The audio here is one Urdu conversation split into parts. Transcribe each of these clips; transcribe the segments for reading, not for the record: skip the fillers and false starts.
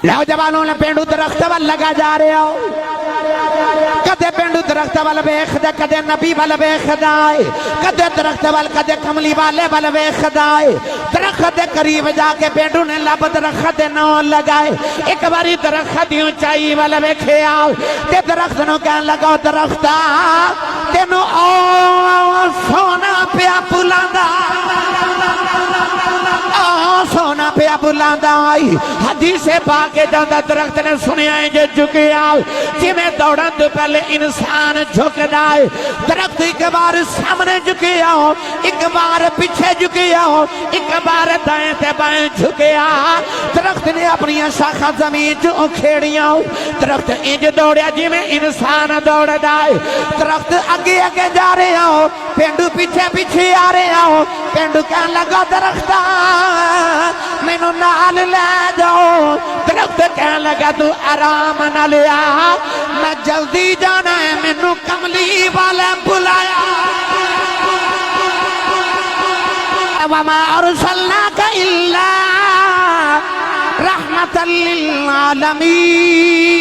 لو جوانوں نے پینڈو درخت وال لگا جا رہے ہو کدے پینڈو درخت وال ویکھدا کدے نبی وال ویکھدا ہے کدے درخت وال کدے کملی والے وال ویکھدا ہے درخت دے قریب جا کے پینڈو نے لب درخت دے نال لگائے ایک باری درخت دی اونچائی وال ویکھیا تے درخت نو کہن لگا درختا تینو او سونا پیا پلاندا سونا پیا بلاندا آئی حدیث پاک جاندہ درخت نے سنیا ہے جو جھکے آؤ جی میں دوڑن تو پہلے انسان جھک دائے درخت ایک بار سامنے جھکے آؤ ایک بار پیچھے جھکے آؤ ایک بار دائیں تے بائیں جھکے آؤ درخت نے اپنی شاخہ زمین جو کھیڑیاں درخت انج دوڑیا جی میں انسان دوڑ دائے درخت آگے آگے جا رہے آؤ پینڈو پیچھے پیچھے آ رہے آؤ پینڈو کہنے لگا درختہ مینو نال لے جاؤ درخت کہنے لگا تو آرام نہ لیا میں جلدی جانا ہے مینو کملی والے بلایا وما ارسلناک الا رحمت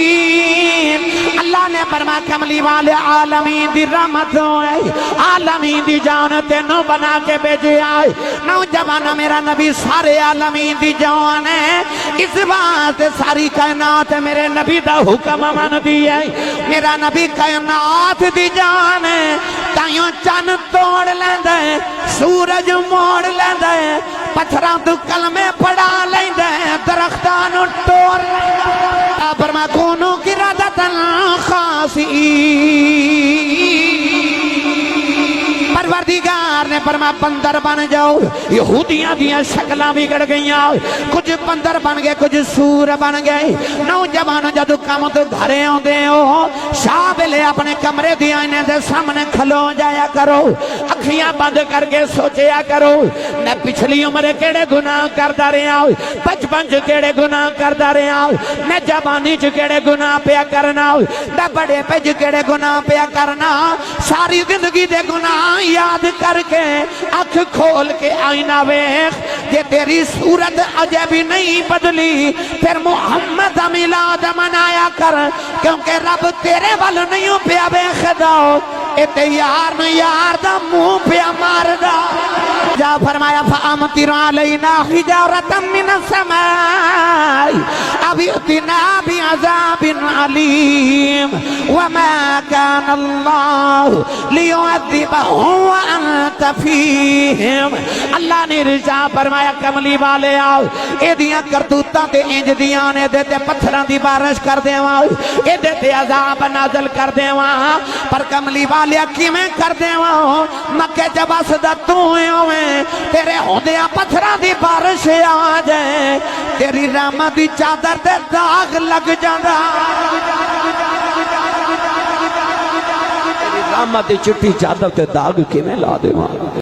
للعالمین اللہ نے فرمایا کملی والے عالمین دی رحمت ہوئے عالمین دی جان تینوں بنا کے بھیجے آئے نوجوان میرا نبی سارے عالمین دی جان ہے اس بات ساری کائنات میرے نبی دا حکم من دی ہے میرا نبی کائنات دی جان ہے تائیوں چن توڑ لیندے سورج موڑ لیندے پتھراں تو کلمے پڑھا لیندے درختانوں توڑ لیندے فرما کونو کی ردتن خاصی پروردگار نے فرما بندر بن جاؤ یہودیاں دیاں شکلاں بگڑ گئیاں کچھ بندر بن گئے کچھ سور بن گئے نوجوان جدو کام تو گھرے ہوندے ہو شاہ لے اپنے کمرے دی آئینے دے سامنے کھلو جایا کرو اکھیاں بند کر کے سوچیا کرو میں پچھلی عمرے کیڑے گناہ کردہ رہے آؤ بچپن جو کیڑے گناہ کردہ رہے آؤ میں جوانی جو کیڑے گناہ پیا کرنا میں بڑے پہ جو کیڑے گناہ پیا کرنا ساری زندگی دے گناہ یاد کر کے اکھ کھول کے آئینہ ویخ یہ تیری صورت اجے بھی نہیں بدلی پھر محمد میلاد منایا کر کیونکہ رب تیرے والو نہیں پیا بیخ داؤ اتے یار نو یار دا منہ پیا مار دا جا فرمایا فَأَمْطِرْ عَلَيْنَا حِجَارَةً مِّنَ السَّمَاءِ أَوْ ائْتِنَا بِعَذَابٍ عَلِيمٍ وَمَا كَانَ اللَّهُ لِيُعَذِّبَهُمْ وَأَنْتَ فِيهِمْ اللہ نے رجا فرمایا کملی والے آؤ اے دیاں کرتوتاں تے انج دیاں نے دیتے پتھراں دی بارش کر دے وہاں اے دیتے عذاب نازل کر دے وہاں پر کملی والے کی میں کر دے وہاں مکہ جب اسدت تو ہوئے تیرے ہوندیاں پتھراں دی بارش آ جائے تیری رحمت دی چادر تے داغ لگ جانا تیری رحمت دی چٹی چادر تے داغ کی میں لا دے وہاں